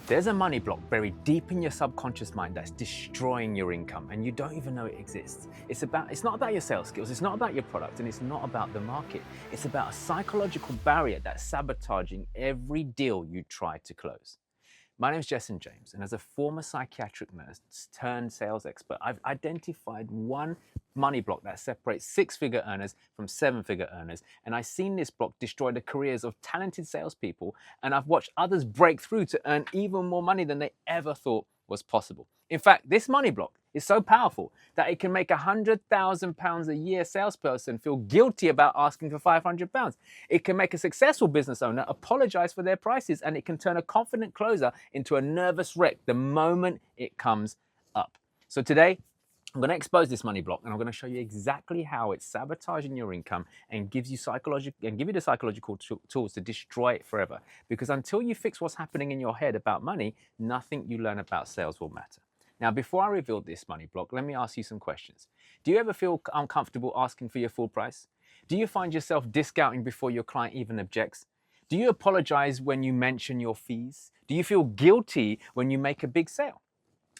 There's a money block buried deep in your subconscious mind that's destroying your income and you don't even know it exists. It's not about your sales skills, it's not about your product, and it's not about the market. It's about a psychological barrier that's sabotaging every deal you try to close. My name is Jessen James, and as a former psychiatric nurse turned sales expert, I've identified one money block that separates six-figure earners from seven-figure earners. And I've seen this block destroy the careers of talented salespeople, and I've watched others break through to earn even more money than they ever thought was possible. In fact, this money block is so powerful that it can make a £100,000 a year salesperson feel guilty about asking for £500. It can make a successful business owner apologize for their prices, and it can turn a confident closer into a nervous wreck the moment it comes up. So today, I'm going to expose this money block, and I'm going to show you exactly how it's sabotaging your income and give you the psychological tools to destroy it forever. Because until you fix what's happening in your head about money, nothing you learn about sales will matter. Now, before I reveal this money block, let me ask you some questions. Do you ever feel uncomfortable asking for your full price? Do you find yourself discounting before your client even objects? Do you apologize when you mention your fees? Do you feel guilty when you make a big sale?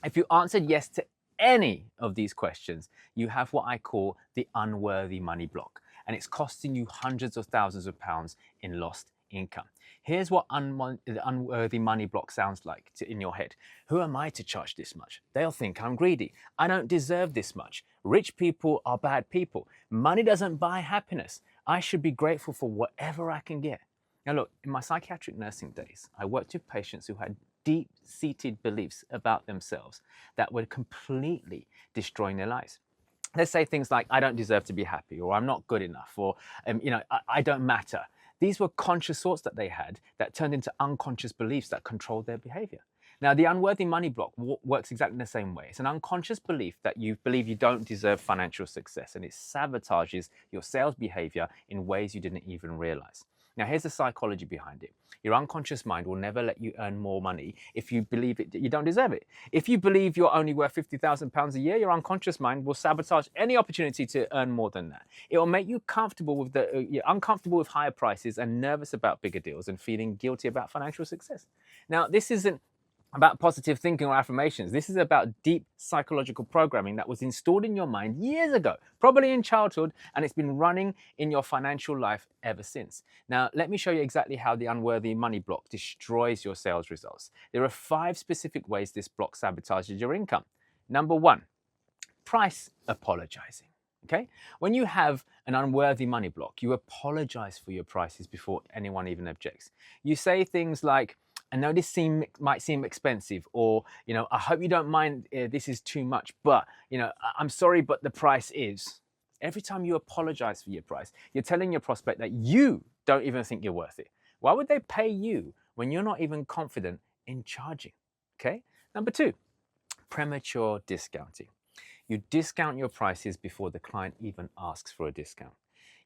If you answered yes to any of these questions, you have what I call the unworthy money block, and it's costing you hundreds of thousands of pounds in lost income. Here's what the unworthy money block sounds like in your head. Who am I to charge this much? They'll think I'm greedy. I don't deserve this much. Rich people are bad people. Money doesn't buy happiness. I should be grateful for whatever I can get. Now look, in my psychiatric nursing days, I worked with patients who had deep-seated beliefs about themselves that were completely destroying their lives. Let's say things like, I don't deserve to be happy, or I'm not good enough, or I don't matter. These were conscious thoughts that they had that turned into unconscious beliefs that controlled their behavior. Now, the unworthy money block works exactly the same way. It's an unconscious belief that you believe you don't deserve financial success, and it sabotages your sales behavior in ways you didn't even realize. Now, here's the psychology behind it. Your unconscious mind will never let you earn more money if you believe you don't deserve it. If you believe you're only worth £50,000 a year, your unconscious mind will sabotage any opportunity to earn more than that. It will make you uncomfortable with higher prices and nervous about bigger deals and feeling guilty about financial success. Now, this isn't about positive thinking or affirmations. This is about deep psychological programming that was installed in your mind years ago, probably in childhood, and it's been running in your financial life ever since. Now, let me show you exactly how the unworthy money block destroys your sales results. There are 5 specific ways this block sabotages your income. Number 1, price apologizing. Okay? When you have an unworthy money block, you apologize for your prices before anyone even objects. You say things like, I know this might seem expensive, or, I hope you don't mind, this is too much, but, I'm sorry, but the price is. Every time you apologize for your price, you're telling your prospect that you don't even think you're worth it. Why would they pay you when you're not even confident in charging? Okay. Number 2, premature discounting. You discount your prices before the client even asks for a discount.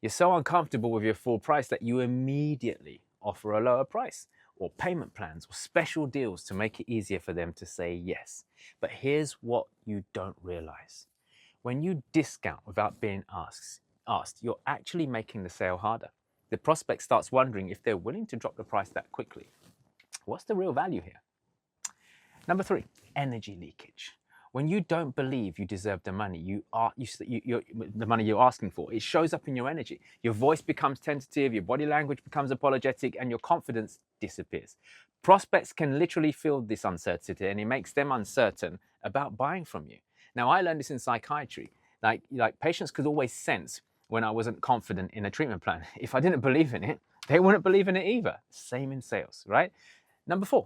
You're so uncomfortable with your full price that you immediately offer a lower price, or payment plans, or special deals to make it easier for them to say yes. But here's what you don't realize. When you discount without being asked, you're actually making the sale harder. The prospect starts wondering if they're willing to drop the price that quickly. What's the real value here? Number 3, energy leakage. When you don't believe you deserve the money the money you're asking for, it shows up in your energy. Your voice becomes tentative, your body language becomes apologetic, and your confidence disappears. Prospects can literally feel this uncertainty, and it makes them uncertain about buying from you. Now, I learned this in psychiatry. Like patients could always sense when I wasn't confident in a treatment plan. If I didn't believe in it, they wouldn't believe in it either. Same in sales, right? Number 4,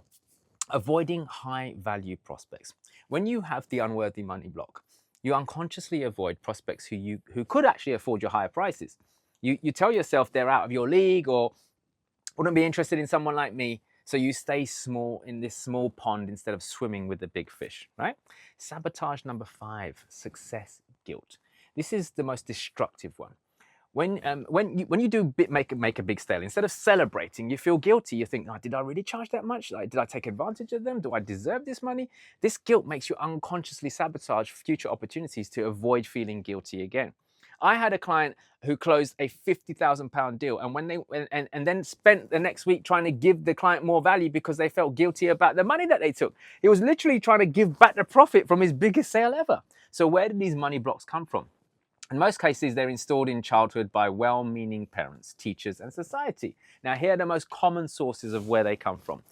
avoiding high-value prospects. When you have the unworthy money block, you unconsciously avoid prospects who could actually afford your higher prices. You tell yourself they're out of your league or wouldn't be interested in someone like me, so you stay small in this small pond instead of swimming with the big fish, right? Sabotage number 5, success guilt. This is the most destructive one. When you do make a big sale, instead of celebrating, you feel guilty. You think, oh, did I really charge that much? Did I take advantage of them? Do I deserve this money? This guilt makes you unconsciously sabotage future opportunities to avoid feeling guilty again. I had a client who closed a £50,000 deal, and when they and then spent the next week trying to give the client more value because they felt guilty about the money that they took. He was literally trying to give back the profit from his biggest sale ever. So where did these money blocks come from? In most cases, they're installed in childhood by well-meaning parents, teachers, and society. Now, here are the most common sources of where they come from.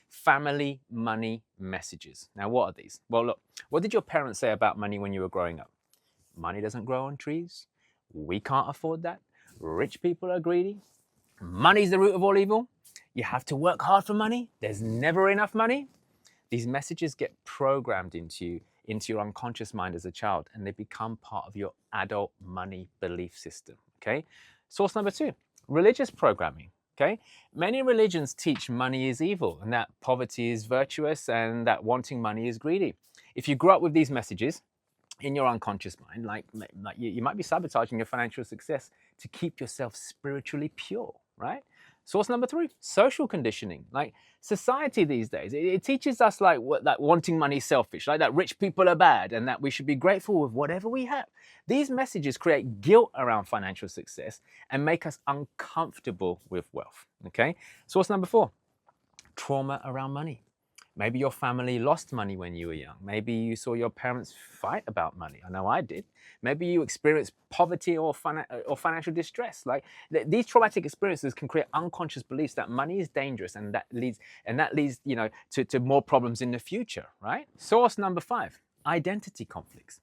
Family money messages. Now, what are these? Well, look, what did your parents say about money when you were growing up? Money doesn't grow on trees. We can't afford that. Rich people are greedy. Money's the root of all evil. You have to work hard for money. There's never enough money. These messages get programmed into your unconscious mind as a child, and they become part of your adult money belief system, okay? Source number 2, religious programming, okay? Many religions teach money is evil and that poverty is virtuous and that wanting money is greedy. If you grew up with these messages in your unconscious mind, like you might be sabotaging your financial success to keep yourself spiritually pure, right? Source number 3, social conditioning. Like society these days, it teaches us like that wanting money is selfish, like that rich people are bad and that we should be grateful with whatever we have. These messages create guilt around financial success and make us uncomfortable with wealth, okay? Source number 4, trauma around money. Maybe your family lost money when you were young. Maybe you saw your parents fight about money. I know I did. Maybe you experienced poverty or financial distress. Like these traumatic experiences can create unconscious beliefs that money is dangerous, and that leads to more problems in the future, right? Source number 5, identity conflicts.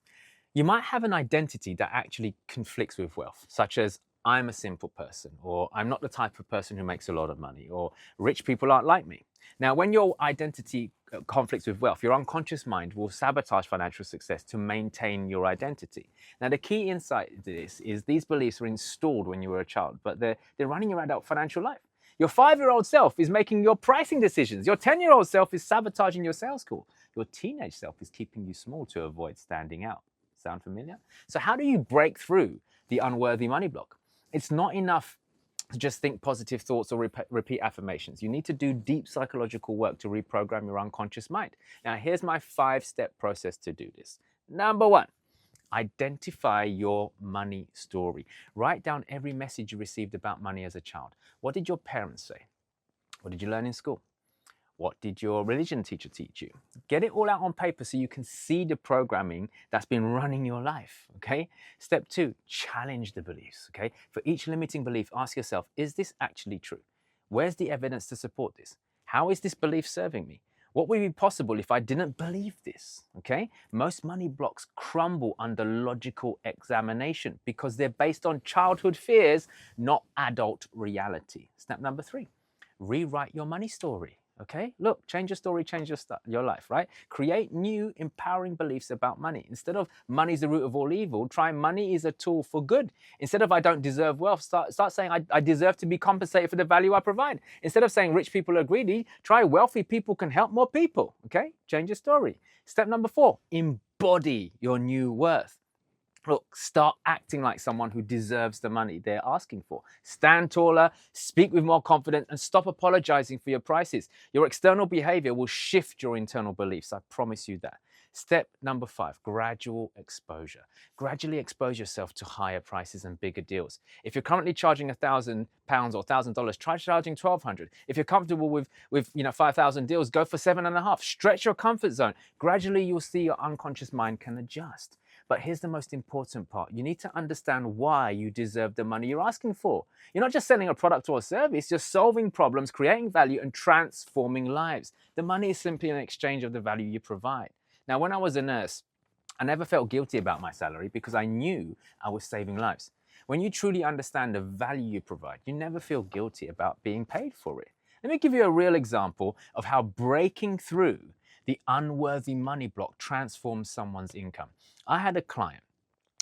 You might have an identity that actually conflicts with wealth, such as I'm a simple person, or I'm not the type of person who makes a lot of money, or rich people aren't like me. Now, when your identity conflicts with wealth, your unconscious mind will sabotage financial success to maintain your identity. Now, the key insight to this is these beliefs were installed when you were a child, but they're running your adult financial life. Your 5-year-old self is making your pricing decisions. Your 10-year-old self is sabotaging your sales call. Your teenage self is keeping you small to avoid standing out. Sound familiar? So how do you break through the unworthy money block? It's not enough to just think positive thoughts or repeat affirmations. You need to do deep psychological work to reprogram your unconscious mind. Now, here's my 5-step process to do this. Number 1, identify your money story. Write down every message you received about money as a child. What did your parents say? What did you learn in school? What did your religion teacher teach you? Get it all out on paper so you can see the programming that's been running your life, okay? Step 2, challenge the beliefs, okay? For each limiting belief, ask yourself, is this actually true? Where's the evidence to support this? How is this belief serving me? What would be possible if I didn't believe this, okay? Most money blocks crumble under logical examination because they're based on childhood fears, not adult reality. Step number 3, rewrite your money story. Okay, look, change your story, change your life, right? Create new empowering beliefs about money. Instead of money is the root of all evil, try money is a tool for good. Instead of I don't deserve wealth, start saying I deserve to be compensated for the value I provide. Instead of saying rich people are greedy, try wealthy people can help more people. Okay, change your story. Step number 4, embody your new worth. Look, start acting like someone who deserves the money they're asking for. Stand taller, speak with more confidence, and stop apologizing for your prices. Your external behavior will shift your internal beliefs. I promise you that. Step number 5, gradual exposure. Gradually expose yourself to higher prices and bigger deals. If you're currently charging £1,000 or $1,000, try charging $1,200. If you're comfortable with 5,000 deals, go for 7.5. Stretch your comfort zone. Gradually, you'll see your unconscious mind can adjust. But here's the most important part. You need to understand why you deserve the money you're asking for. You're not just selling a product or a service, you're solving problems, creating value, and transforming lives. The money is simply an exchange of the value you provide. Now, when I was a nurse, I never felt guilty about my salary because I knew I was saving lives. When you truly understand the value you provide, you never feel guilty about being paid for it. Let me give you a real example of how breaking through the unworthy money block transforms someone's income. I had a client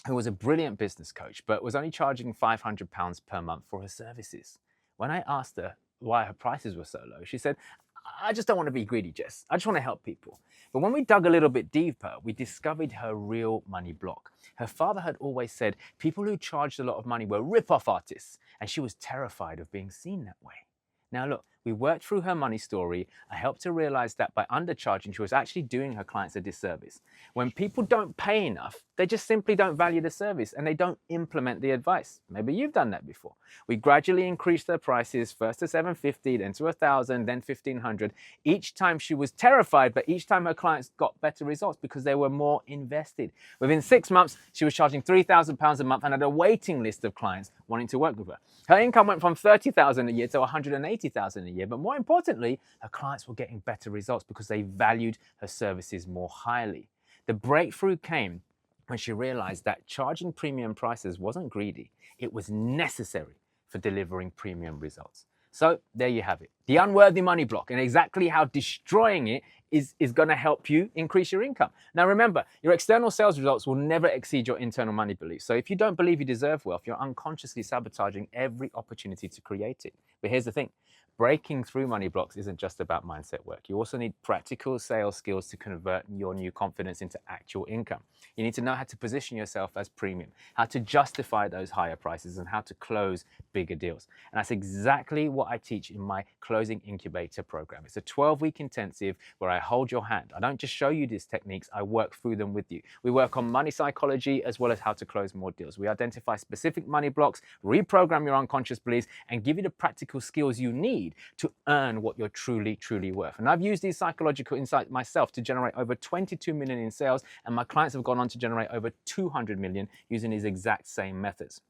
who was a brilliant business coach, but was only charging £500 per month for her services. When I asked her why her prices were so low, she said, I just don't want to be greedy, Jess. I just want to help people. But when we dug a little bit deeper, we discovered her real money block. Her father had always said people who charged a lot of money were rip-off artists, and she was terrified of being seen that way. Now look, we worked through her money story. I helped her realize that by undercharging, she was actually doing her clients a disservice. When people don't pay enough, They just simply don't value the service and they don't implement the advice. Maybe you've done that before. We gradually increased their prices, first to $750, then to $1,000, then $1,500. Each time she was terrified, but each time her clients got better results because they were more invested. Within 6 months, she was charging £3,000 a month and had a waiting list of clients wanting to work with her. Her income went from $30,000 a year to $180,000 a year. But more importantly, her clients were getting better results because they valued her services more highly. The breakthrough came when she realized that charging premium prices wasn't greedy, it was necessary for delivering premium results. So there you have it, the unworthy money block, and exactly how destroying it is going to help you increase your income. Now remember, your external sales results will never exceed your internal money beliefs. So if you don't believe you deserve wealth, you're unconsciously sabotaging every opportunity to create it. But here's the thing. Breaking through money blocks isn't just about mindset work. You also need practical sales skills to convert your new confidence into actual income. You need to know how to position yourself as premium, how to justify those higher prices, and how to close bigger deals. And that's exactly what I teach in my Closing Incubator program. It's a 12-week intensive where I hold your hand. I don't just show you these techniques, I work through them with you. We work on money psychology as well as how to close more deals. We identify specific money blocks, reprogram your unconscious beliefs, and give you the practical skills you need to earn what you're truly worth. And I've used these psychological insights myself to generate over 22 million in sales, and my clients have gone on to generate over 200 million using these exact same methods.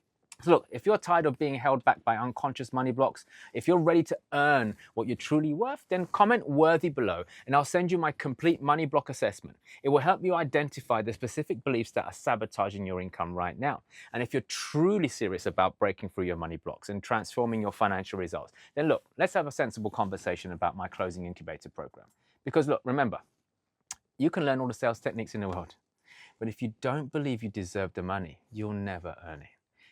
So look, if you're tired of being held back by unconscious money blocks, if you're ready to earn what you're truly worth, then comment worthy below and I'll send you my complete money block assessment. It will help you identify the specific beliefs that are sabotaging your income right now. And if you're truly serious about breaking through your money blocks and transforming your financial results, then look, let's have a sensible conversation about my Closing Incubator program. Because look, remember, you can learn all the sales techniques in the world, but if you don't believe you deserve the money, you'll never earn it.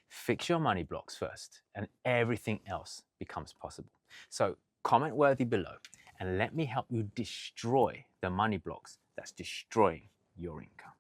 Fix your money blocks first and everything else becomes possible. So comment worthy below and let me help you destroy the money blocks that's destroying your income.